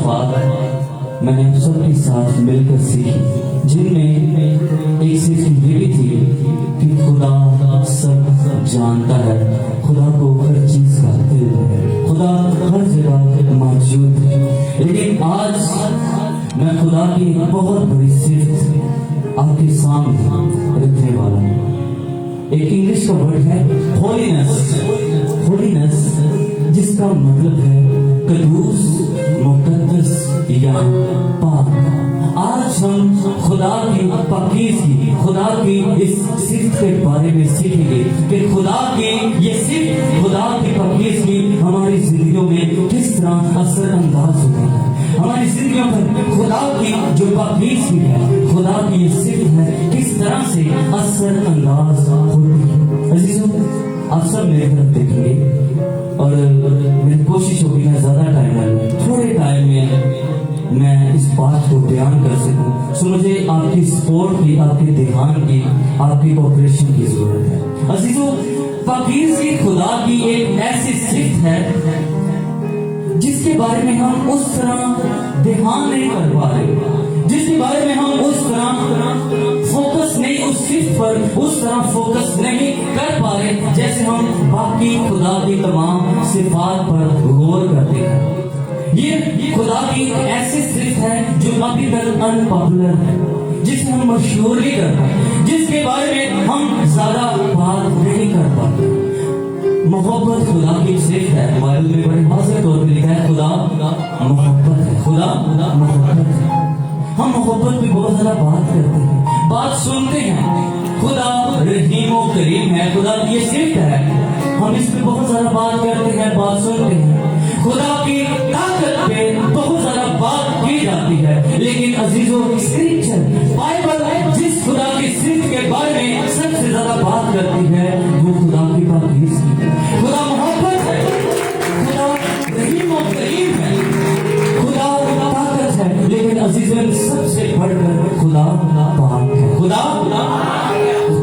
الفاظ میں نے سب کے ساتھ مل کر سیکھی، جن میں ایک صرف یہ بھی تھی کہ خدا سب جانتا ہے، خدا کو ہر چیز کا علم ہے، خدا ہر جگہ موجود ہے۔ لیکن آج میں خدا کی ایک بہت بڑی صفت آپ کے سامنے رکھنے والا ہوں۔ ایک انگلش کا ورڈ ہے ہولینس، ہولینس جس کا مطلب ہے قدوس، مقدس یا پاک۔ آج ہم خدا کی پاکیزگی، خدا کی اس صفت کے بارے میں سیکھیں گے کہ خدا کی یہ صفت، خدا کی پاکیزگی ہماری زندگیوں میں کس طرح اثر انداز ہوتی ہے، ہماری زندگیوں پر خدا کی جو پاکیزگی ہے، خدا کی یہ صفت ہے، کس طرح سے اثر انداز ہوتی ہے۔ عزیزوں، آپ سب میرے طرف دیکھیں گے اور میری کوشش ہوگی میں زیادہ ٹائم نہ لوں، تھوڑے ٹائم میں اس بات کو بیان کر سکوں۔ سو مجھے آپ کی سپورٹ کی، آپ کے دھیان کی، آپ کی کوپریشن کی ضرورت ہے۔ عزیزوں، پاکیزگی خدا کی ایک ایسی صفت ہے جس کے بارے میں ہم اس طرح دھیان نہیں کر پا رہے، جس کے بارے میں ہم اس طرح فوکس نہیں، اس صفت پر اس طرح فوکس نہیں کر پا رہے جیسے ہم باقی خدا کی تمام صفات پر غور کرتے ہیں۔ یہ خدا کی ایسی صفت ہے جو ابھی تک ان پاپولر ہے، جسے ہم مشہور نہیں کر پاتے، جس کے بارے میں ہم زیادہ بات نہیں کر پاتے۔ محبت خدا کی صفت ہے، بائبل میں بڑے واضح طور پہ لکھا ہے خدا محبت ہے، خدا محبت ہے۔ ہم محبت پہ بہت زیادہ بات کرتے ہیں، بات سنتے ہیں، خدا رحیم و کریم ہے، خدا کی یہ صفت ہے، ہم اس پہ بہت زیادہ بات کرتے ہیں، بات سنتے ہیں۔ خدا کی طاقت پہ بہت زیادہ بات کی جاتی ہے، لیکن عزیزوں، اسکرپچر بائبل جس خدا کی صفت کے بارے میں سب سے زیادہ بات کرتی ہے وہ خدا کی پاکیزگی ہے، خدا محبت ہے، خدا رحیم و کریم ہے، خدا طاقت ہے، لیکن عزیزوں سب سے بڑھ کر خدا پاک ہے، خدا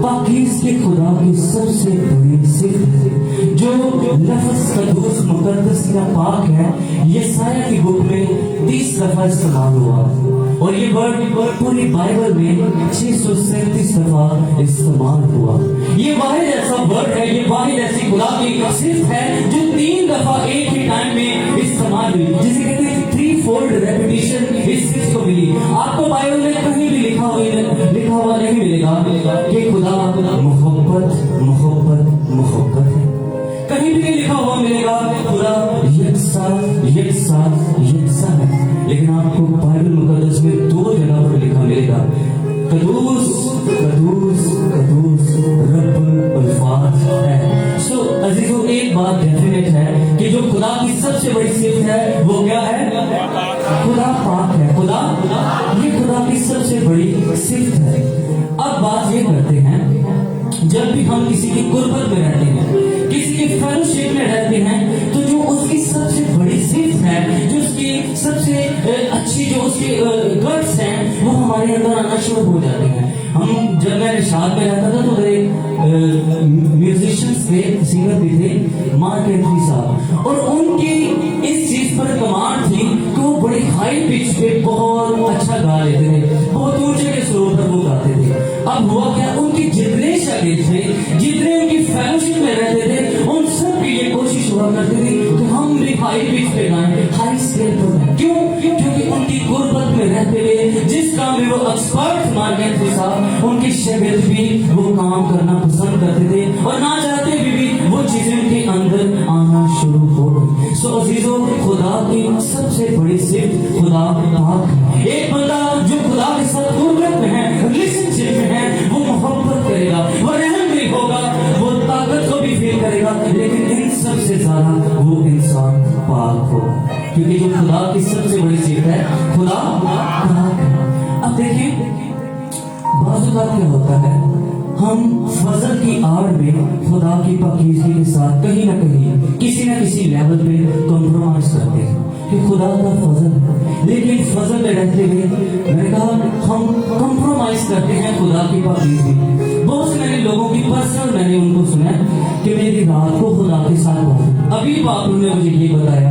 پاکیزگی خدا کی سب سے بڑی صفت ہے۔ جو لفظ قدوس، مقدس یا پاک ہے، یہ سایہ کی بک میں 30 دفعہ استعمال ہوا اور یہ ورڈ پوری بائبل میں 637 دفعہ استعمال ہوا۔ یہ واحد ایسا ورڈ ہے، یہ واحد ایسی خدا کی صفت ہے جو 3 دفعہ ایک ہی ٹائم میں استعمال ہوئی، جسے کہتے ہیں 3 فولڈ ریپیٹیشن اس صفت کو ملی۔ آپ کو بائبل میں کہیں بھی لکھا ہوا نہیں ملے گا کہ خدا محبت محبت محبت ہے، کہیں بھی نہیں لکھا ہوا ملے گا خدا یکساں یکساں یکساں ہے، لیکن آپ کو بائبل مقدس میں 2 جگہ پر لکھا ملے گا قدوس قدوس قدوس رب الفاظ ہے۔ سو عزیزوں، ایک بات ڈیفینیٹ ہے کہ جو خدا کی سب سے بڑی صفت ہے وہ کیا ہے؟ خدا پاک ہے، خدا یہ خدا کی سب سے بڑی صفت ہے۔ اب بات یہ کرتے ہیں، جب بھی ہم کسی کی قربت میں رہتے ہیں، کسی کی فیلوشپ میں رہتے ہیں، تو جو اس کی سب سے بڑی صفت ہے، جو اس کی سب سے اچھی جو اس کے گٹس ہیں، وہ ہمارے اندر آنا شروع ہو جاتے ہیں۔ جب میں ارشاد میں رہتا تھا تو میرے میوزیشنز تھے، سنگر بھی تھے، مارک اینتھنی صاحب، اور ان کی اس چیز پر کمانڈ تھی کہ وہ بڑی ہائی پچ پہ بہت اچھا گا لیتے تھے، بہت اونچے کے سروں پر وہ گاتے تھے۔ اب ہوا کیا، ان کی جتنے شاگرد تھے، جتنے ان کی فیلوشپ میں رہتے تھے، ان سب کی یہ کوشش ہوا کرتی تھی کہ ہم بھی ہائی پچ پہ گائیں، ہائی اسکیل پر۔ کیوں؟ کیونکہ ان کی قربت میں رہتے ہوئے جس کام میں وہ ایکسپرٹ مارک اینتھنی صاحب، ان کے شاگرد بھی وہ کام کرنا پسند کرتے تھے، اور نہ چاہتے بھی وہ چیزیں ان کے اندر آنا شروع ہو گئی۔ سو عزیزوں، خدا کی سب سے بڑی صفت خدا پاک ہے۔ ایک بندہ جو خدا کے ساتھ قربت میں ہے، ریلیشن شپ میں ہے، وہ محبت کرے گا، وہ رحم بھی ہوگا، وہ طاقت کو بھی فیل کرے گا، لیکن ان سب سے زیادہ وہ انسان پاک ہوگا، کیونکہ جو خدا کی سب سے بڑی صفت ہے خدا پاک ہے۔ اب دیکھیں، بعض اوقات کیا ہوتا ہے، ہم فضل کی آڑ میں خدا کی پاکیزگی کے ساتھ کہیں نہ کہیں کسی نہ کسی لیول پہ کمپرومائز کرتے ہیں کہ خدا کا فضل ہے، لیکن فضل میں رہتے ہوئے میں نے کہا ہم کمپرومائز کرتے ہیں خدا کی پاکیزگی۔ بہت سے میں نے لوگوں کی پرسنل میں نے ان کو سنا کہ میری رات کو خدا کے ساتھ ہو، ابھی باپ نے مجھے یہ بتایا،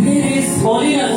where is holiness?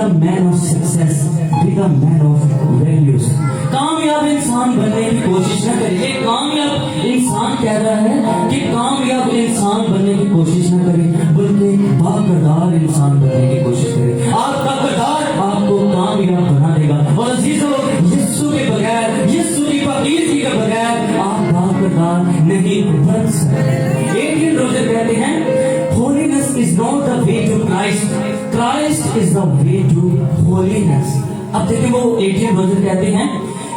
a man of success, be the man of values. کامیاب انسان بننے کی کوشش نہ کرے. ایک کامیاب انسان کہہ رہا ہے کہ کامیاب انسان بننے کی کوشش نہ کرے, بلکہ باکردار انسان بننے کی کوشش کرے. آپ کا کردار آپ کو کامیاب بنا دے گا. اور عزیزو, یسوع کے بغیر, یسوع کی پاکیزگی کے بغیر آپ باکردار نہیں بن سکتے. ایڈین روزر کہتے ہیں, holiness is not the way to Christ, Christ is the way to holiness. اب دیکھیں وہ 18 روزر کہتے ہیں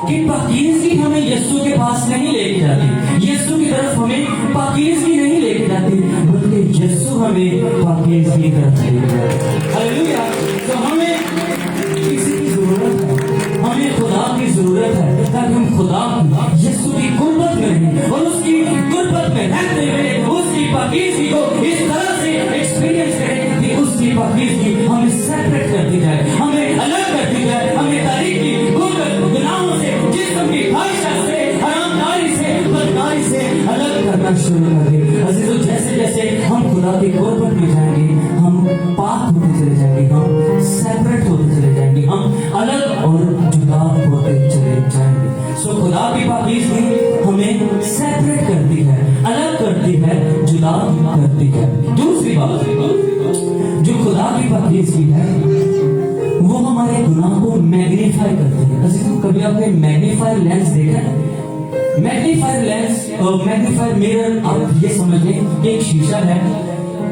کہ پاکیزگی ہمیں یسوع کے پاس نہیں لے کے جاتی, یسوع کی طرف ہمیں پاکیزگی نہیں لے کے جاتی, بلکہ یسوع ہمیں پاکیزگی کی طرف لے کے جاتی ہے. ہاللیلویا. تو ہمیں کسی کی ضرورت ہے, ہمیں خدا کی ضرورت ہے تاکہ ہم خدا کی, یسوع کی قربت میں رہیں اور اس کی قربت میں رہتے ہوئے اس کی پاکیزگی کو اس طرح سے ایکسپیرینس کریں کہ اس کی پاکیزگی ہمیں سیپریٹ کرتی جائے, ہمیں الگ کرتی جائے, ہمیں تاریخ کی گناہوں سے, جسم کی خواہشات سے, حرامکاری سے, بدکاری سے الگ کرنا شروع کر دیں. عزیزو, جیسے جیسے ہم خدا کی قربت میں جائیں گے, ہم پاک ہوتے چلے جائیں گے, ہم سیپریٹ ہوتے چلے جائیں گے, ہم الگ اور جدا ہوتے چلے جائیں گے. سو خدا کی پاکیزگی ہمیں سیپریٹ کرتی ہے, الگ کرتی ہے, جدا کرتی ہے. دوسری بات, جو خدا کی پاکیزگی ہے وہ ہمارے گناہ کو میگنیفائی کرتی ہے. عزیزو, کبھی آپ نے میگنیفائر لینس دیکھا ہے؟ میگنیفائر لینس, میگنیفائر میرر, آپ یہ سمجھ لیں کہ ایک شیشہ ہے,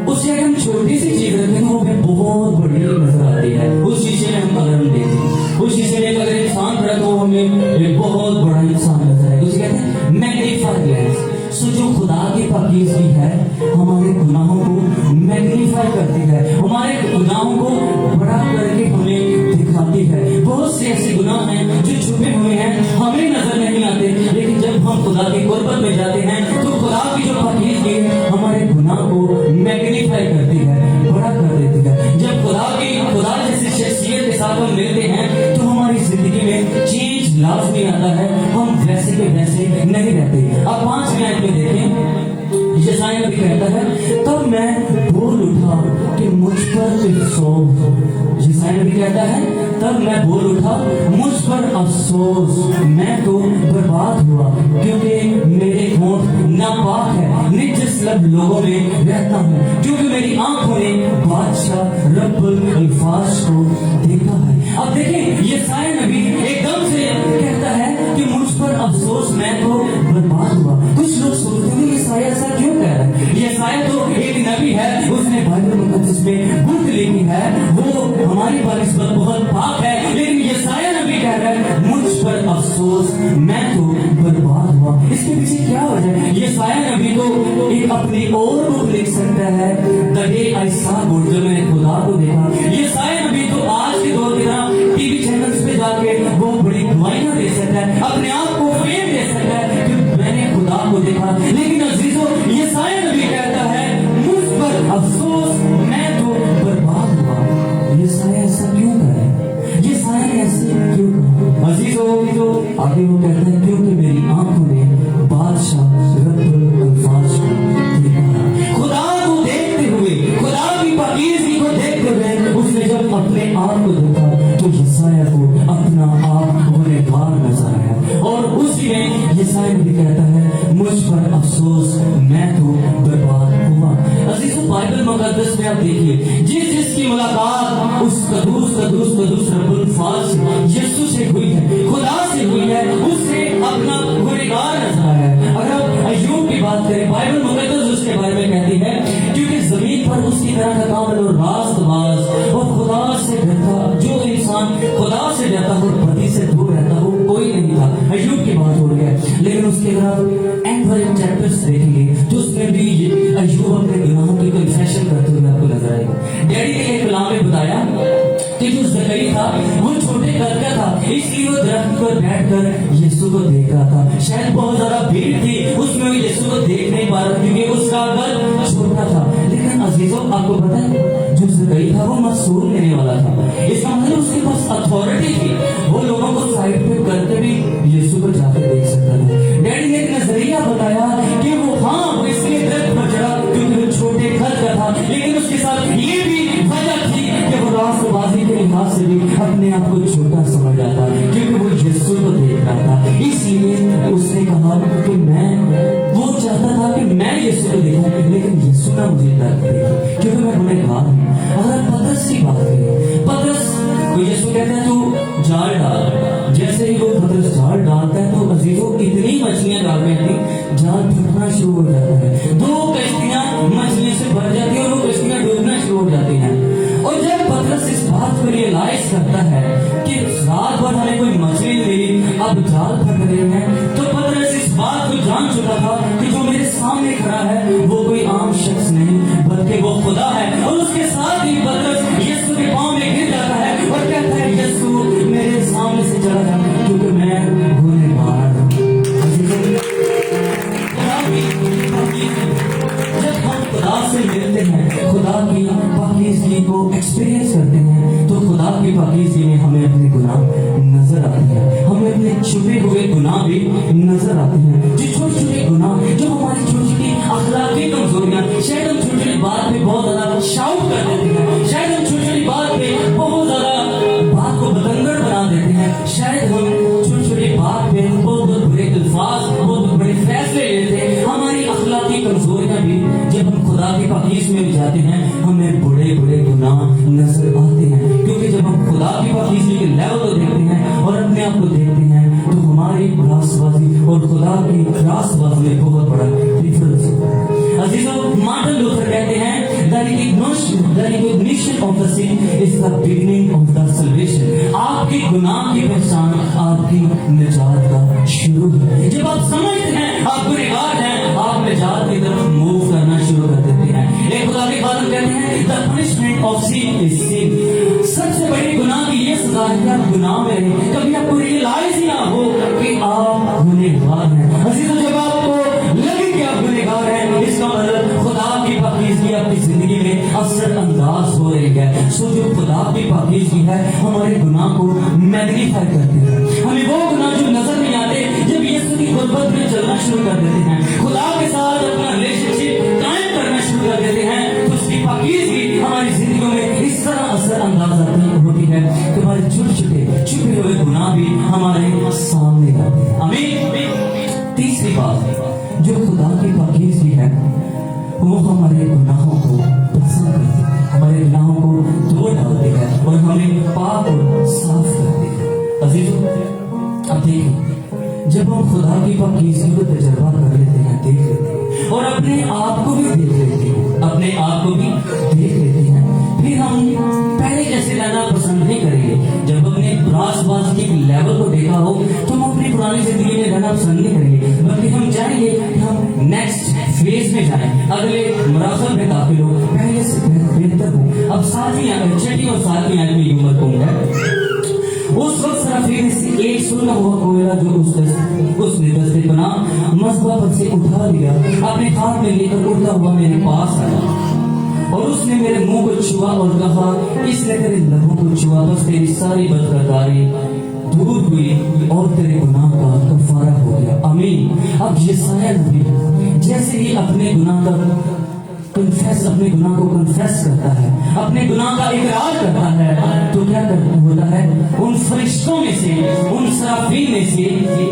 اس سے اگر ہم چھوٹی سی چیز رکھیں تو وہ ہمیں بہت بڑی نظر آتی ہے. اس شیشے میں ہم اگر ہم دیکھیں, اس شیشے میں اگر انسان کھڑا تو ہمیں ایک بہت بڑا انسان نظر آئے. اسے کہتے ہیں میگنیفائر لینس. سو جو خدا کی پاکیزگی ہے ہمارے گناہوں کو میگنیفائی کرتی ہے, ہمارے گناہوں کو بڑا کر کے ہمیں دکھاتی ہے. بہت سے ایسے گناہ ہیں جو چھپے ہوئے ہیں, ہمیں نظر نہیں آتے, لیکن جب ہم خدا کی قربت میں جاتے ہیں تو خدا کی جو پاکیزگی ہے ہمارے گناہ کو میگنیفائی کرتی ہے, بڑا کر دیتی ہے. جب خدا جیسی شخصیت کے ساتھ ہم ملتے ہیں تو ہماری زندگی میں چینج لازمی آتا ہے, ہم ویسے کے ویسے نہیں رہتے. اب 5 منٹ میں دیکھیں, یسایا نبی کہتا ہے تب میں بول اٹھا کہ مجھ پر افسوس. یسایا نبی کہتا ہے تب میں بول اٹھا مجھ پر افسوس, میں تو برباد ہوا کیونکہ میرے ہونٹ ناپاک ہے, نجس لب لوگوں میں رہتا ہوں, کیونکہ میری آنکھوں نے بادشاہ رب الفاظ کو دیکھا ہے. اب دیکھیں یسایا نبی ایک دم سے کہتا ہے کہ مجھ پر افسوس, میں تو برباد ہوا. کچھ لوگ سوچتے ہیں یسایا ایسا کیوں کہہ رہا ہے؟ یسایا تو ایک نبی ہے, اس نے بائبل مقدس میں گنت لکھی ہے, وہ ہماری بنسبت بہت پاک ہے, لیکن یسایا نبی کہہ رہا ہے مجھ پر افسوس, میں تو برباد ہوا. اس کے پیچھے کیا وجہ ہے؟ یسایا نبی تو ایک اپنی اور بک لکھ سکتا ہے, the day I saw God, جو میں نے خدا کو دیکھا. یسایا نبی تو آج کے دور کی طرح ٹی وی چینلز پہ جا کے وہ بڑی گواہیاں دے سکتا ہے, اپنے آپ کو فیم دے سکتا ہے کہ میں نے خدا کو دیکھا. لیکن عزیزو, یسایا نبی کہتا ہے مجھ پر افسوس, میں تو برباد ہوا. یسایا ایسا کیوں کرے؟ یسایا نے ایسے کیوں کہا؟ عزیزو, آگے وہ کہتا ہے کیونکہ میری آنکھوں نے بادشاہ رب الفاظ کو دیکھا. خدا کو دیکھتے ہوئے, خدا کی پاکیزگی کو دیکھتے ہوئے اس نے جب اپنے آپ کو دیکھا تو یسایا کو اپنا آپ گنہگار نظر آیا, اور اسی میں یسایا بھی کہتا ہے مجھ پر افسوس, میں تو برباد ہوا. عزیزو, بائبل مقدس میں آپ دیکھیے جس کی ملاقات اس قدوس رب الفاظ یسوع سے ہوئی ہے, خدا سے ہوئی ہے, اس سے اپنا گنہگار نظر آیا ہے. اگر آپ ایوب کی بات کریں, بائبل مقدس اس کے بارے میں کہتی ہے کیونکہ زمین پر اس کی طرح کا کامل اور راست باز اور خدا سے ڈرتا, جو انسان خدا سے ڈرتا اور بدی سے دور رہتا وہ کوئی نہیں تھا. ایوب کی بات ہو رہی ہے, لیکن اس کے بعد اینڈ والے چیپٹرز دیکھیں گے تو اس میں بھی ایوب اپنے گناہوں کی کنفیشن کرتے ہوئے آپ کو نظر آئے گا. ڈیڈی نے ایک کلام میں بتایا کہ جو زکریا تھا وہ چھوٹے قد کا تھا, اس لیے وہ درخت پر بیٹھ کر یسوع کو دیکھ رہا تھا. شاید بہت زیادہ بھیڑ تھی, اس میں وہ یسوع کو دیکھ نہیں پا رہا کیونکہ اس کا قد چھوٹا تھا. لیکن عزیزوں, آپ کو پتہ ہے جو زکریا تھا وہ معصوم لینے والا تھا. اس کا مطلب اس کے پاس اتھارٹی تھی, وہ لوگوں کو سائڈ پہ کرتے بھی یسوع کو جا کے دیکھ سکتا تھا. ڈیڈی نے ایک نظریہ بتایا کہ وہ وہ اس لیے درخت پر چڑھا کیونکہ وہ چھوٹے قد کا تھا, لیکن اس کے ساتھ یہ بھی وجہ تھی کہ وہ راست بازی کے لحاظ سے بھی اپنے آپ کو چھوٹا سمجھ رہا تھا کیونکہ وہ یسوع کو دیکھ رہا تھا. اس لیے اس نے کہا کہ وہ چاہتا تھا کہ میں یسوع کو دیکھوں لیکن یسوع نہ مجھے دیکھے کیونکہ میں گنہگار ہوں. اگر پترس کی بات کریں, پترس کو یسوع کہتا ہے تو جال ڈال. جیسے ہی وہ پترس جال ڈالتا ہے تو عزیزوں اتنی مچھلیاں ڈال رہی تھیں جال پھٹنا شروع ہو جاتا ہے. 2 کشتیاں مچھلیوں سے بھر جاتی ہیں اور وہ کشتیاں ڈوبنا شروع ہو جاتی ہیں. اور جب پترس اس بات کو ریئلائز کرتا ہے کہ رات بھر ہمیں کوئی مچھلی نہیں ملی, اب جال پھٹ رہے ہیں, تو پترس اس بات کو جان چکا تھا کہ جو میرے سامنے کھڑا ہے وہ کوئی عام شخص نہیں بلکہ وہ خدا ہے. اور اس کے ساتھ ہی پترس یسوع کے پاؤں میں گر جاتا ہے اور کہتا ہے یسوع میرے سامنے سے چلا جا کیونکہ میں گنہگار ہوں. جب ہم خدا سے ملتے ہیں, خدا کی پاکیزگی کو ایکسپیرینس کرتے ہیں, تو خدا کی پاکیزگی میں ہمیں اپنے گناہ نظر آتے ہیں, ہمیں اپنے چھپے ہوئے گناہ بھی نظر آتے ہیں. جو چھوٹے چھوٹے گناہ, جو ہماری چھوٹی چھوٹی اخلاقی کمزوریاں, شاید ہم چھوٹی چھوٹی بات پہ بہت زیادہ شاؤٹ کر دیتے ہیں, شاید ہم چھوٹی چھوٹی بات پہ بہت زیادہ بات کو بتنگڑ بنا دیتے ہیں, شاید ہم چھوٹی چھوٹی بات پہ بہت برے الفاظ, بہت بڑے فیصلے لیتے ہیں. ہماری اخلاقی کمزوریاں بھی جب ہم خدا کی پاکیز میں جاتے ہیں ہمیں بڑے بڑے گناہ نظر آتے ہیں, کیونکہ جب ہم خدا کی پاکیزگی کے لیول کو دیکھتے ہیں اور اپنے آپ کو دیکھتے ہیں تو ہماری راست بازی اور خدا کی راست بازی میں بہت بڑا ڈفرنس ہے. عزیزوں, مارٹن لوتھر کہتے ہیں the recognition of the sin is the beginning of the salvation. آپ کی گناہ کی پہچان آپ کی نجات کا شروع ہے. جب آپ سمجھتے ہیں آپ گنہگار ہیں, آپ نجات کی طرف موو کرنا شروع کر دیتے ہیں. ایک خدا کے خادم کہتے ہیں the punishment of sin is sin. سب سے بڑی گناہ کی یہ سزا ہے کہ آپ گناہ میں رہیں, کبھی آپ کو ریئلائز ہی نہ ہو کہ آپ گنہگار ہیں. عزیزوں, جب آپ کو لگے کہ آپ گنہگار ہیں اس کا مطلب خدا کی پاکیزگی آپ کی زندگی میں اثر انداز ہو رہی ہے. سو جو خدا کی پاکیزگی ہے ہمارے گناہ کو میگنیفائی کرتے ہیں. ہمیں وہ گناہ جو نظر نہیں آتے جب یسوع کی غربت میں چلنا شروع کر دیتے ہیں, خدا کے ساتھ اپنا ریلیشن شپ قائم کرنا شروع کر دیتے ہیں, تو اس کی پاکیزگی ہماری زندگیوں میں اس طرح اثر انداز ہوتی ہے کہ ہمارے چھوٹے چھوٹے چھپے ہوئے گناہ بھی ہمارے سامنے آتے ہیں. آمین. تیسری بات, جو خدا کی پاکیزگی ہے وہ ہمارے گناہوں کو پسند کرتی ہے, ہمارے گناہوں کو دھو ڈالتی ہے اور ہمیں پاک اور صاف کرتی ہے. عزیزوں, اب دیکھیں, جب ہم خدا کی پاکیزگی کو تجربہ کر لیتے ہیں, دیکھ لیتے ہیں اور اپنے آپ کو بھی دیکھ لیتے ہیں, اپنے آپ کو بھی دیکھ لیتے ہیں, پھر ہم پہلے جیسے رہنا پسند نہیں کریں گے. جب اپنے راست بازی کے لیول کو دیکھا ہو تو ہم اپنی پرانی زندگی میں رہنا پسند نہیں کریں گے, بلکہ ہم چاہیں گے کہ ہم نیکسٹ فیز میں جائیں, اگلے مراحل میں داخل ہو, پہلے سے بہتر ہو. اب 6ویں اور 7ویں آیت میں یہ عمر کون ہے. اس وقت سرافین سے ایک سونا ہوا کوئلہ جو اس نے دستے پناہ مذبح پر سے اٹھا لیا, اپنے ہاتھ میں لے کر اڑتا ہوا میرے پاس آیا اور اس نے میرے منہ کو چھوا اور کہا اس نے تیرے لبوں کو چھوا, بس تیری ساری بدکرداری دور ہوئی اور تیرے گناہ کا کفارہ ہو گیا. آمین. اب یسایہ نبی جیسے ہی اپنے گناہ کو کنفیس کرتا ہے, اپنے گناہ کا اقرار کرتا ہے, تو کیا ہوتا ہے, ان فرشتوں میں سے, ان سرافین میں سے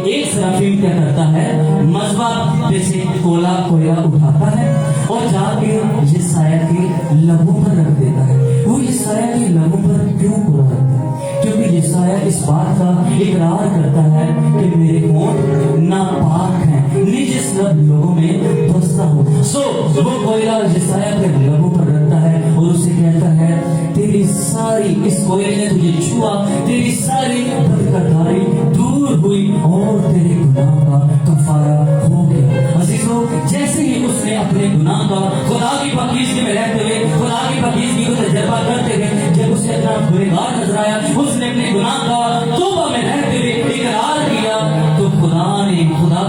ایک سرافین کیا کرتا ہے, مذبح پہ سے کوئلہ اٹھاتا ہے اور جا کے یسایہ کے لبوں پر رکھ دیتا ہے. وہ یسایہ کے لبوں پر کیوں کوئلہ رکھتا ہے, کیونکہ یسایہ اس بات کا اقرار کرتا ہے کہ میرے ہونٹ ناپاک ہیں, نجس لوگوں میں بستا ہوں. سو وہ کوئلہ یسایہ کے لبوں پر رکھتا ہے اور اسے کہتا ہے تیری ساری, اس کوئلے نے تجھے چھوا, تیری ساری بدکرداری دور ہوئی اور تیرے گناہ کا کفارہ ہو گیا. عزیزوں, جیسے ہی اس نے اپنے گناہ کا خدا کی پاکیزگی میں رہتے ہوئے, خدا کی پاکیزگی کو تجربہ کرتے ہوئے جب اسے اپنا گنہگار نظر آیا, اس نے اپنے گناہ کا توبہ میں رہتے ہوئے اقرار کیا, تو خدا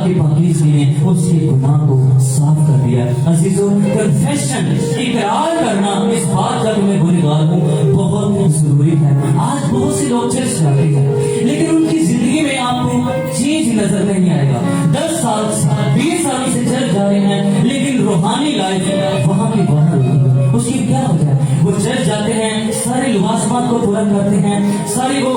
کی پاکیزگی نے اس کے گناہ کو صاف کر دیا. عزیزوں, کنفیشن, اقرار کرنا اس بات کا کہ میں گنہگار ہوں بہت ضروری ہے. آج بہت سے لوگ چرچ جاتے ہیں لیکن ان کی زندگی میں آپ کو چیز نظر نہیں آئے گا. 10 سال 20 سال سے چرچ جا رہے ہیں لیکن روحانی لائف وہاں کی باہر ہوگی. اس کی کیا وجہ ہے؟ وہ چرچ جاتے ہیں، سارے لوازمات کو پورا کرتے ہیں، ساری وہ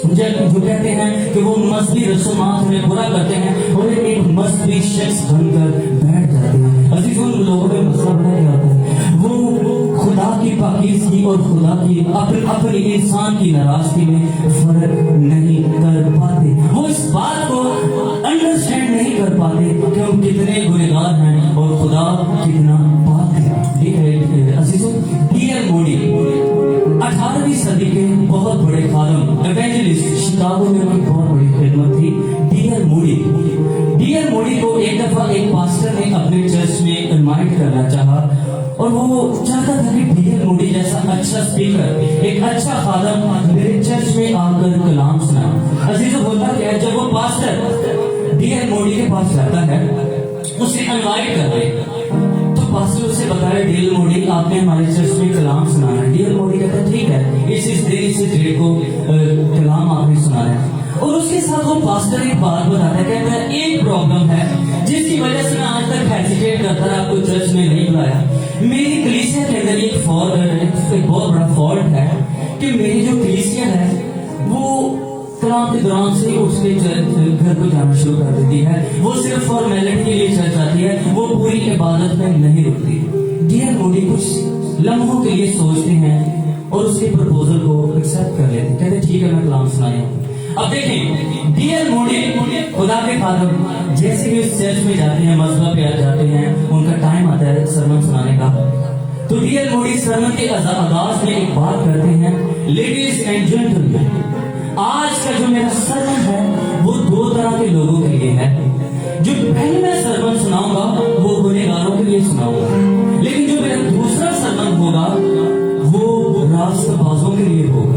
جو کہتے ہیں کہ وہ مذہبی رسومات میں پورا کرتے ہیں اور ایک مذہبی شخص بن کر بیٹھ جاتے ہیں۔ عزیزوں، ان لوگوں میں مسئلہ بڑا کیا ہوتا ہے، وہ خدا کی پاکیزگی اور خدا کی اپنی انسان کی ناراضگی میں فرق نہیں کر پاتے۔ وہ اس بات کو انڈرسٹینڈ نہیں کر پاتے کہ ہم کتنے گنہگار ہیں اور خدا کتنا پاک ہے۔ عزیزوں، ڈی.ایل. موڈی 18ویں صدی کے بہت بڑے خادم، ایونجلسٹ، شکاگو میں ان کی بہت بڑی خدمت تھی۔ ڈی.ایل. موڈی کو ایک دفعہ ایک پاسٹر نے اپنے چرچ میں انوائٹ کرنا چاہا اور وہ چاہتا تھا کہ ڈی.ایل. موڈی جیسا اچھا اسپیکر، ایک اچھا خادم میرے چرچ میں آ کر کلام سنا۔ عزیزوں، ہوتا کیا ہے، جب وہ پاسٹر ڈی.ایل. موڈی کے پاس جاتا ہے، اسے انوائٹ کرتے تو پاسٹر اسے بتایا ڈی.ایل. موڈی آپ نے ہمارے چرچ میں کلام سنانا ہے۔ ڈی.ایل. موڈی کہتا ہے ٹھیک ہے، اس ڈیٹ کو کلام آپ نے سنانا ہے۔ اور اس کے ساتھ وہ پاسٹر ایک بات بتاتا ہے، کہتا ہے ایک پرابلم ہے جس کی وجہ سے میں آج تک ہیزیٹیٹ کرتا رہا، آپ کو چرچ میں نہیں بلایا۔ میری کلیسیا کے اندر ایک بہت بڑا فالٹ ہے کہ میری جو کلیسیا ہے وہ کلام کے دوران سے اس کے گھر کو جانا شروع کر دیتی ہے، وہ صرف فارمیلٹی کے لیے چرچ آتی ہے، وہ پوری عبادت میں نہیں رکتی۔ ڈی.ایل. موڈی کچھ لمحوں کے لیے سوچتے ہیں اور اس کے پرپوزل کو ایکسپٹ کر لیتے ہیں، کہتے ہیں ٹھیک ہے میں کلام سنایا ہوں۔ اب دیکھیں ڈی.ایل. موڈی خدا کے خادم جیسے کہ اس چرچ میں جاتے ہیں، مسجد پہ جاتے ہیں، ان کا ٹائم آتا ہے سرمن سنانے کا، تو ڈی.ایل. موڈی سرمن کے آغاز میں ایک بات کرتے ہیں، لیڈیز اینڈ جینٹلمین، آج کا جو میرا سرمن ہے وہ دو طرح کے لوگوں کے لیے ہے۔ جو پہلے میں سرمن سناؤں گا وہ گنہگاروں کے لیے سناؤں گا، لیکن جو میرا دوسرا سرمن ہوگا وہ راست بازوں کے لیے ہوگا۔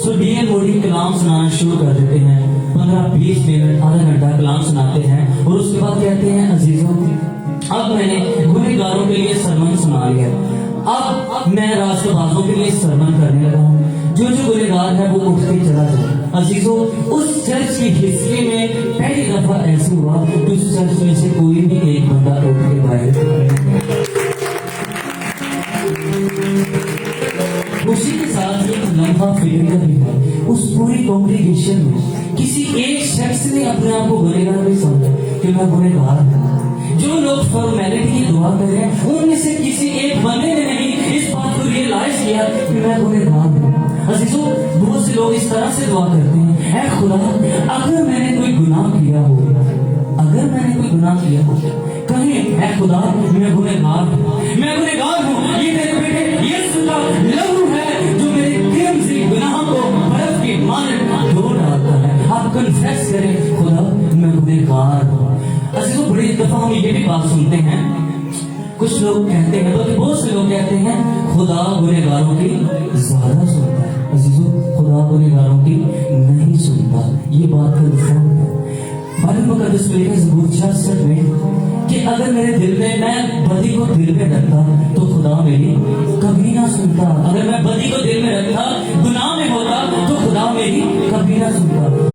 سو ڈی.ایل. موڈی کلام سنانا شروع کر دیتے ہیں، 15-20 منٹ، آدھا گھنٹہ کلام سناتے ہیں اور اس کے بعد کہتے ہیں عزیزوں اب میں نے گنہگاروں کے لیے سرمن سنا لیا، اب میں راست بازوں کے لیے سرمن کرنے لگا ہوں، جو گنہگار ہے وہ اٹھ کے چلا جائے۔ عزیزوں، اس چرچ کی ہسٹری میں پہلی دفعہ ایسے ہوا کہ اس چرچ میں سے کوئی بھی ایک بندہ اٹھ کے باہر۔ اسی کے ساتھ ایک لمحہ فکر کا بھی ہے، اس پوری کانگریگیشن میں کسی ایک شخص نے اپنے آپ کو گنہگار نہیں سمجھا کہ میں گنہگار ہوں۔ جو لوگ فارمیلٹی کی دعا کر رہے ہیں ان میں سے کسی ایک بندے نے نہیں اس بات کو ریئلائز کیا کہ میں گنہگار ہوں۔ عزیزوں، بہت سے لوگ اس طرح سے دعا کرتے ہیں، اے خدا اگر میں نے کوئی گناہ کیا ہو، اگر میں نے کوئی گناہ کیا ہو، کہیں اے خدا میں گنہگار ہوں، میں گنہگار ہوں، یہ تیرے بیٹے یسوع کا لہو ہے جو میرے قیمتی گناہوں کو برف کی مانند دھو ڈالتا ہے۔ آپ کنفیس کریں خدا میں گنہگار ہوں۔ عزیزوں، بڑی دفعہ ہم یہ بھی بات سنتے ہیں، کچھ لوگ کہتے ہیں، بلکہ بہت سے لوگ کہتے ہیں خدا گنہگاروں کی زیادہ سنتا ہے۔ عزیزوں، خدا گنہگاروں کی نہیں سنتا، یہ بات کنفرم ہے۔ بائبل مقدس میں لکھا ہے زبور 66 میں کہ اگر میرے دل میں بدی کو دل میں رکھتا تو خدا میری کبھی نہ سنتا، اگر میں بدی کو دل میں رکھتا، گناہ میں ہوتا تو خدا میری کبھی نہ سنتا۔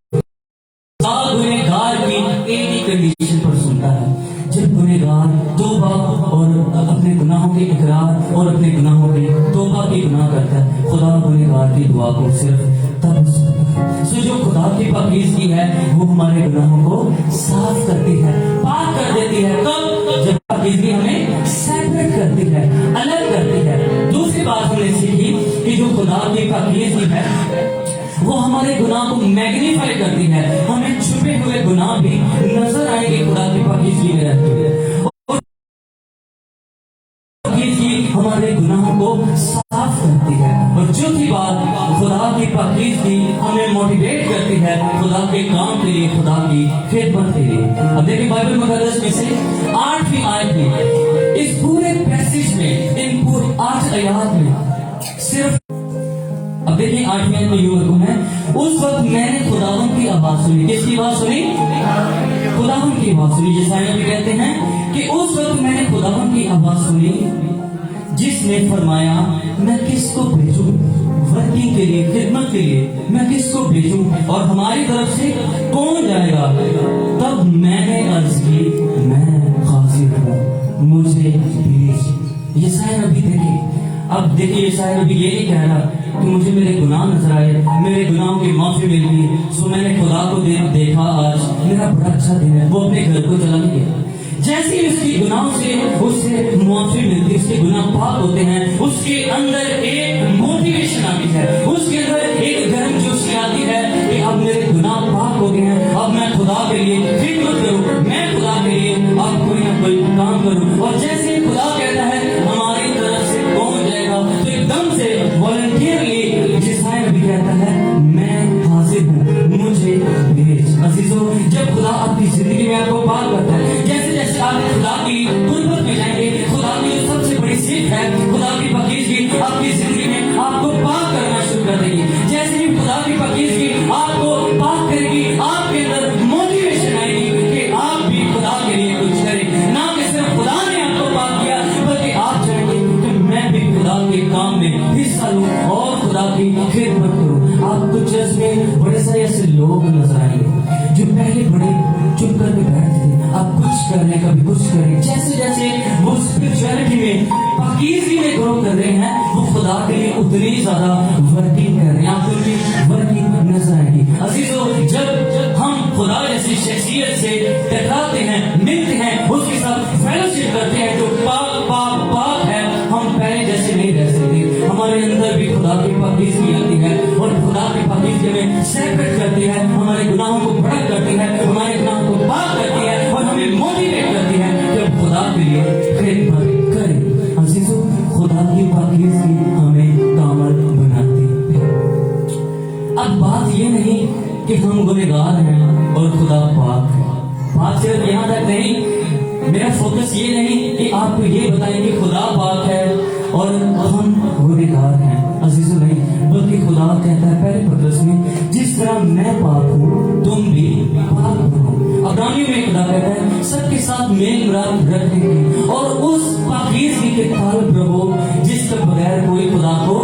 گنہگار کی ایک ہی کنڈیشن پر سنتا ہے، جب گنہگار توبہ اور اپنے گناہوں کے اقرار اور اپنے گناہوں کے توبہ کی گناہ کرتا ہے، خدا گنہگار کی دعا کو صرف تب سنتا ہے۔ سو جو خدا کی پاکیزگی ہے وہ ہمارے گناہوں کو صاف کرتی ہے، پاک کر دیتی ہے۔ کب؟ جب پاکیزگی ہمیں سیپریٹ کرتی ہے، الگ کرتی ہے۔ دوسری بات ہم نے سیکھی کہ جو خدا کی پاکیزگی ہے وہ ہمارے گناہ کو میگنیفائی کرتی ہے، ہمیں چھپے ہوئے گناہ بھی نظر آئیں گے خدا کی پاکیزگی میں رہتی ہے، اور پاکیزگی ہمارے گناہوں کو صاف کرتی ہے۔ اور چوتھی بات، خدا کی پاکیزگی ہمیں موٹیویٹ کرتی ہے خدا کے کام کے لیے، خدا کی خدمت کے لیے۔ اب دیکھیں بائبل مقدس میں سے 8ویں آیت میں، اس پورے پیسیج میں، ان پورے 8 آیات میں صرف، اب دیکھیں 8ویں آیت میں یوں حکم ہے، اس وقت میں نے خداوند کی آواز سنی۔ کس کی آواز سنی؟ خداوند کی آواز سنی۔ یسایہ بھی کہتے ہیں کہ اس وقت میں نے خداوند کی آواز سنی جس نے فرمایا میں کس کو بھیجوں، ورکنگ کے لیے، خدمت کے لیے میں کس کو بھیجوں اور ہماری طرف سے کون جائے گا؟ تب میں نے عرض کی میں حاضر ہوں، مجھے بھیج۔ یسایہ نبی دیکھیں اب دیکھیے شاید ابھی یہ نہیں کہہ رہا کہ مجھے میرے گناہ نظر آئے، میرے گناہوں کی معافی مل گئی، سو میں نے خدا کو دیکھا، آج میرا بڑا اچھا دن ہے، وہ اپنے گھر کو چلا نہیں گیا۔ جیسے ہی اس کی گناہوں سے اسے معافی ملتی، اس کے گناہ پاک ہوتے ہیں، اس کے اندر ایک موٹیویشن آتی ہے، اس کے اندر ایک گرم جوشی آتی ہے کہ اب میرے گناہ پاک ہو گئے ہیں، اب میں خدا کے لیے خدمت کروں، میں خدا کے لیے اب کوئی نہ کوئی کام کروں۔ اور جیسے ہی خدا کہتا ہے ہماری طرف سے پہنچ جائے گا، تو ایک دم سے والنٹیئرلی جسائر بھی کہتا ہے میں حاضر ہوں، مجھے بھیج۔ عزیزو، جب خدا آپ کی زندگی میں آپ کو پاک کرتا ہے، جیسے جیسے آپ خدا کی قربت میں جائیں گے، خدا کی جو سب سے بڑی سیکھ ہے، خدا کی پاکیزگی آپ کی زندگی میں آپ کو پاک کرنا شروع کر دے گی۔ جیسے ہی خدا کی پاکیزگی آپ کو پاک کرے گی، آپ کے اندر موٹیویشن آئے گی کہ آپ بھی خدا کے لیے کچھ کریں، نہ کہ صرف خدا نے آپ کو پاک کیا، بلکہ آپ چاہیں گے کہ میں بھی خدا کے کام میں حصہ لوں اور خدا کی خدمت کروں۔ آپ کو چرچ میں بڑے سارے ایسے لوگ نظر آئیں گے جو پہلے بڑے چپ کر کے بیٹھتے تھے، اب کچھ کرنے کا بھی کچھ کریں، جیسے جیسے وہ اسپرچویلٹی میں پاکیزگی میں گرو کر رہے ہیں، وہ خدا کے لیے اتنی زیادہ ورکنگ کر رہے ہیں، آپ کو ان کی ورکنگ نظر آئے گی۔ عزیزو، جب ہم خدا جیسی شخصیت سے ٹکراتے ہیں، ملتے ہیں، اس کے ساتھ فیلوشپ کرتے ہیں جو پاک پاک پاک ہے، ہم پہلے جیسے نہیں رہ سکتے، ہمارے اندر بھی خدا کی پاکیزگی آتی ہے اور خدا کی پاکیزگی میں سیپریٹ کرتی ہے، ہمارے گناہوں کو بڑک کرتی ہے، ہمارے گناہوں کو پاک کرتی ہے اور ہمیں موٹیویٹ کرتی ہے کہ ہم خدا کے لیے خدمت کریں۔ عزیزو، خدا کی پاکیزگی ہمیں کامل بناتی ہے۔ اب بات یہ نہیں کہ ہم گنہگار ہیں اور خدا پاک ہے، بات صرف یہاں تک نہیں، میرا فوکس یہ نہیں کہ آپ کو یہ بتائیں کہ خدا پاک ہے اور ہم گنہگار ہیں، عزیزو نہیں، بلکہ خدا کہتا ہے پہلے پترس میں جس طرح میں پاک ہوں تم بھی پاک بنو۔ عبرانیوں میں خدا کہتا ہے سب کے ساتھ میل ملاپ رکھنے کی اور اس پاکیزگی کے طالب رہو جس کے بغیر کوئی خدا کو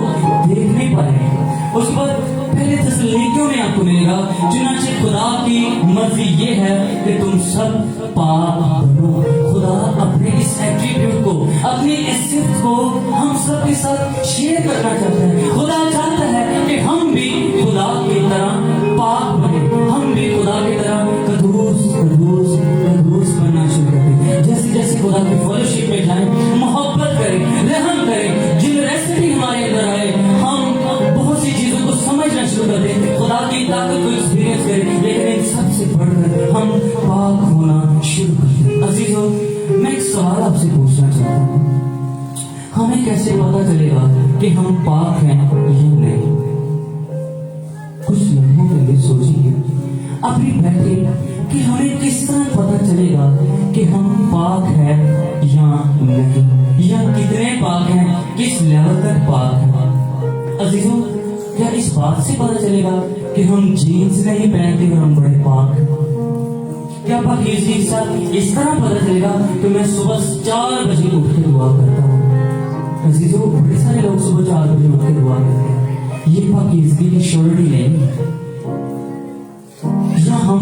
دیکھ نہیں پائے گا۔ اس پر پہلے تسلونیکیوں میں آپ کو ملے گا چنانچہ خدا کی مرضی یہ ہے کہ تم سب پاک بنو۔ خدا اپنے اس ایٹریبیوٹ کو، اپنی اس صفت کو ہم سب کے ساتھ شیئر کرنا چاہتا ہے۔ خدا چاہتا ہے کہ ہم بھی خدا کی طرح پاک بنے، ہم بھی خدا کی طرح قدوس قدوس قدوس بننا شروع کریں۔ جیسے جیسے خدا کی فیلوشپ میں جائیں، محبت کریں، رحم کریں، جنریسٹی ہمارے اندر آئے، ہم بہت سی چیزوں کو سمجھنا شروع کر دیں، خدا کی طاقت کو ایکسپیرینس کریں، لیکن ان سب سے بڑھ کر ہم پاک ہونا شروع کر دیں۔ عزیزو، میں ایک سوال آپ سے پوچھنا چاہتا ہوں، ہمیں کیسے پتا چلے گا کہ ہم پاک ہیں یا نہیں؟ کچھ لمحوں کے لیے سوچیے، ابھی بیٹھے کہ ہمیں کس طرح پتا چلے گا کہ ہم پاک ہیں یا نہیں، یا کتنے پاک ہیں، کس لیول تک پاک ہیں؟ عزیزوں، کیا اس بات سے پتا چلے گا کہ ہم جینز نہیں پہنتے اور ہم بڑے پاک ہیں؟ کیا پاکیزگی کے ساتھ اس طرح پتا چلے گا کہ میں صبح 4 بجے اٹھ کے دعا کرتا ہوں؟ عزیزوں، بڑے سارے لوگ صبح 4 بجے اٹھ کے دعا کرتے ہیں، یہ پاکیزگی کی شیورٹی نہیں ہے۔ یا ہم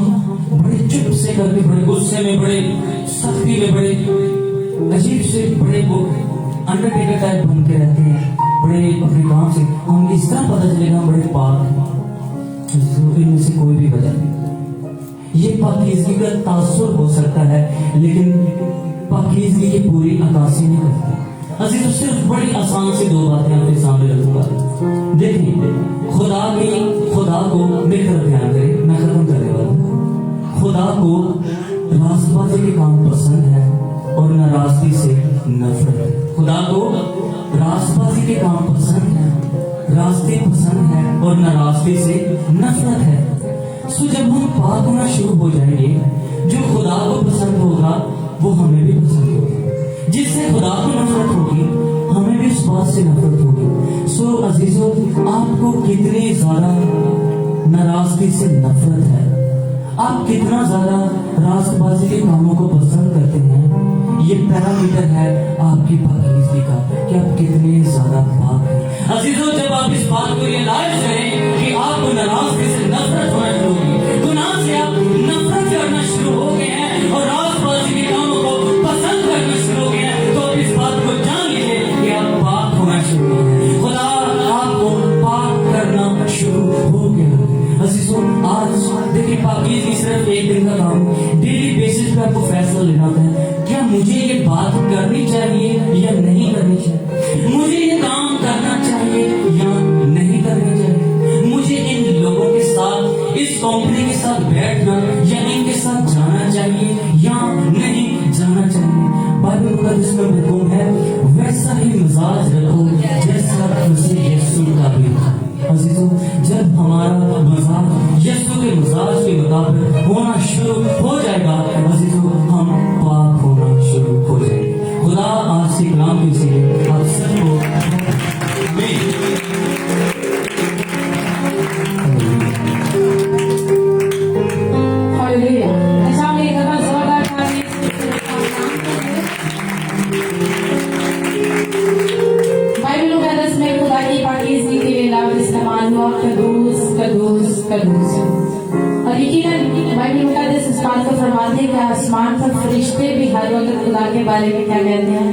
بڑے چپ سے کر کے، بڑے غصے میں، بڑے سختی میں، بڑے عجیب سے، بڑے انڈرٹیکر ٹائپ بن کے رہتے ہیں، بڑے اپنے کام سے، ہم اس طرح پتہ چلے گا ہم بڑے پاک ہیں؟ ان میں سے کوئی بھی وجہ نہیں۔ یہ پاکیزگی کا تاثر ہو سکتا ہے لیکن پاکیزگی کی پوری عکاسی نہیں کرتا۔ عزیزو، صرف بڑی آسان سی 2 باتیں آپ کے سامنے رکھوں گا۔ دیکھیں، خدا کو مل کر بیان کریں، میں ختم کرنے والا ہوں۔ خدا کو راست بازی کے کام پسند ہے اور ناراضگی سے نفرت ہے۔ خدا کو راست بازی کے کام پسند ہے، راستے پسند ہے اور ناراضگی سے نفرت ہے۔ سو جب ہم پاک ہونا شروع ہو جائیں گے، جو خدا کو پسند ہوگا وہ ہمیں بھی پسند ہوگا، جس سے خدا کو نفرت ہوگی ہمیں بھی اس بات سے نفرت ہوگی۔ سو عزیزو، آپ کو کتنی زیادہ ناراضگی سے نفرت ہے، آپ کتنا زیادہ راست بازی کے کاموں کو پسند کرتے ہیں، یہ پیرامیٹر ہے آپ کی پاکیزگی کا کہ آپ کتنے زیادہ پاک ہیں۔ عزیزو، جب آپ اس بات کو ریئلائز کریں کہ آپ کو ناراضگی سے نفرت ہونا شروع ہوگی، گناہ سے آپ نفرت کرنا شروع ہو گئے ہیں اور راست بازی کے کاموں کو پسند کرنا شروع ہو گئے ہیں، تو آپ اس بات کو جان لیجیے کہ آپ پاک ہونا شروع شروع ہو گیا ہے۔ عزیزوں آج دیکھیں پاکیزگی صرف ایک دن کا کام، ڈیلی بیسس پہ آپ کو فیصلہ لینا ہوتا ہے کیا مجھے یہ بات کرنی چاہیے یا نہیں کرنی چاہیے، مجھے یہ کام کرنا چاہیے یا نہیں کرنا چاہیے، مجھے ان لوگوں کے ساتھ اس کمپنی کے ساتھ بیٹھنا یا ان کے ساتھ جانا چاہیے یا نہیں جانا چاہیے۔ بائبل مقدس میں حکم ہے ویسا ہی مزاج رکھو جیسا مسیح یسوع کا بھی تھا۔ عزیزوں جب ہمارا مزاج یسوع کے مزاج کے مطابق ہونا شروع ہو جائے گا، عزیزوں ہم پاک ہونا شروع ہو جائیں گے۔ خدا آج سے کلام کے ذریعے آپ سب کو اور یقیناً بائبل مقدس اس بات کو فرماتے ہیں کہ آسمان پر فرشتے بھی ہر وقت خدا کے بارے میں کیا کہتے ہیں،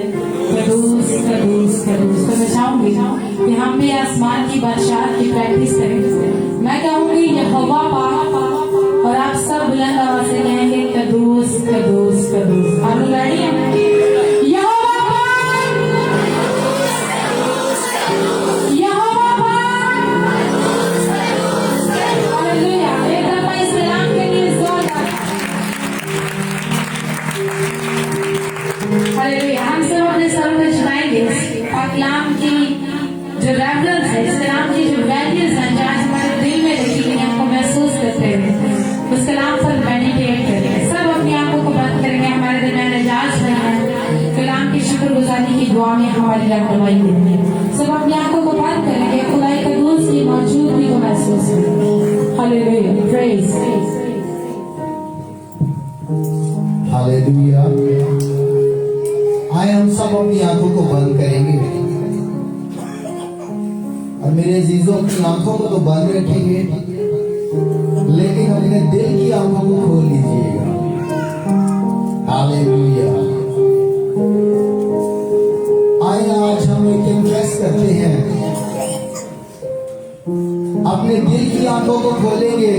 قدوس قدوس قدوس۔ تو میں چاہوں گی کہ ہم بھی آسمان کی بادشاہت کی پریکٹس کریں۔ میں کہوں گی یہوہ پاک، اور آپ سب بلند آواز سے کہیں گے قدوس قدوس قدوس۔ آپ لوگ ریڈی ہیں؟ ہم سب اپنے سر میں جھکائیں گے اور کلام کی جو ریفرنس ہے، اس کلام کی جو ویلیوز ہیں جو آج ہمارے دل میں رکھی گئی ہیں، کو محسوس کرتے ہیں، اس کلام پر میڈیٹیٹ کریں گے۔ سب اپنی آنکھوں کو بند کریں گے، ہمارے دل میں اعجاز ہے کلام کی شکر گزاری کی دعا میں ہماری رہنمائی کریں گے۔ سب اپنی آنکھوں کو بند کریں گے، خدا قدوس کی موجودگی کو محسوس کریں گے۔ ہاللیلویا، پریز ہاللیلویا۔ آئے ہم سب اپنی آنکھوں کو بند کریں گے، اور میرے عزیزوں اپنی آنکھوں کو تو بند رکھیں گے لیکن اپنے دل کی آنکھوں کو کھول لیجیے گا۔ ہاللیلویا۔ آئے آج ہم ایک کنفیس کرتے ہیں، اپنے دل کی آنکھوں کو کھولیں گے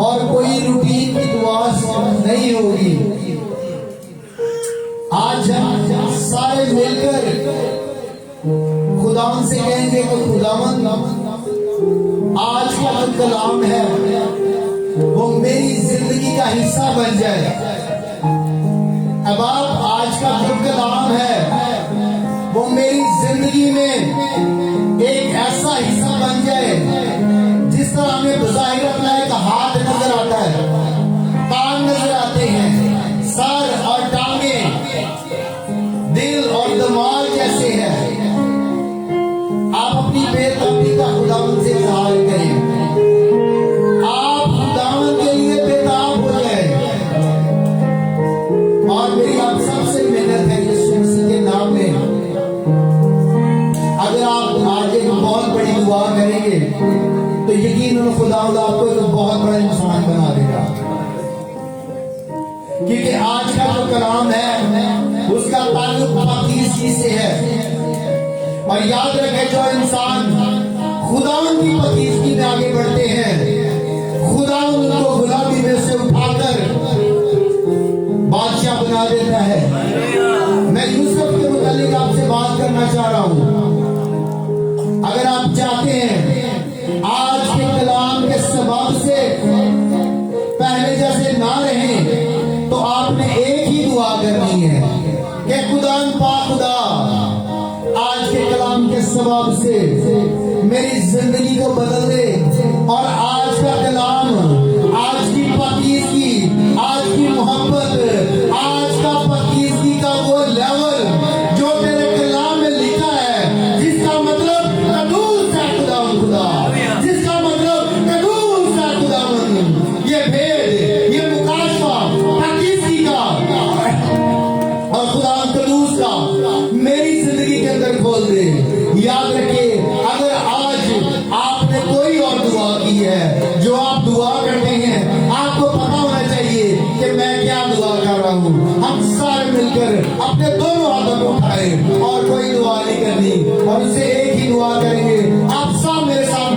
اور کوئی روٹین کی دعا نہیں ہوگی۔ آج ہم سارے مل کر خداوند سے کہیں گے کہ خداوند آج کا جو کلام ہے وہ میری زندگی کا حصہ بن جائے۔ اب آپ آج کا جو کلام ہے وہ میری زندگی میں ایک ایسا حصہ بن جائے جس طرح ہمیں بظاہر اپنا ایک ہاتھ نظر آتا ہے، کان نظر آتے ہیں، سر اور ٹانگیں، دل اور دماغ جیسے ہے۔ آپ اپنی بے تابی کا خداوند سے اظہار کریں، آپ خداوند کے لیے بے تاب ہو جائیں، اور میری آپ سب سے محنت ہے یسوع مسیح کے نام میں، اگر آپ آج ایک بہت بڑی دعا کریں گے تو یقیناً خداوند آپ کو ایک بہت بڑا انسان بنا دے گا، کیونکہ آج کا جو کلام ہے اس کا تعلق پاکیزگی سے ہے۔ اور یاد رکھیں جو انسان خداوند کی پاکیزگی میں آگے بڑھتے ہیں، خداوند ان کو غلامی میں سے اٹھا کر بادشاہ بنا دیتا ہے۔ میں یوسف کے متعلق آپ سے بات کرنا چاہ رہا ہوں۔ اگر آپ چاہتے ہیں آج کے کلام کے سبب سے پہلے جیسے نہ رہیں تو آپ نے ایک ہی دعا کرنی ہے کہ خداوند پاک خدا آج کے کلام کے سبب سے میری زندگی کو بدل دے، اور آج کا کلام، آج کی پاکیزگی، آج کی محبت، آج کا پاکیزگی کا وہ لیول جو تیرے کلام میں لکھا ہے، جس کا مطلب قدوس ہے خداوند خدا، جس کا مطلب قدوس ہے خداوند، یہ بھید، یہ مکاشفہ پاکیزگی کا اور خداوند قدوس کا میری زندگی کے اندر کھول دے۔ یاد رکھیں اگر آج آپ نے کوئی اور دعا کی ہے، جو آپ دعا کرتے ہیں آپ کو پتا ہونا چاہیے کہ میں کیا دعا کر رہا ہوں۔ ہم سارے مل کر اپنے دونوں ہاتھوں کو اٹھائیں اور کوئی دعا نہیں کرنی، اور اسے ایک ہی دعا کریں گے۔ آپ سب میرے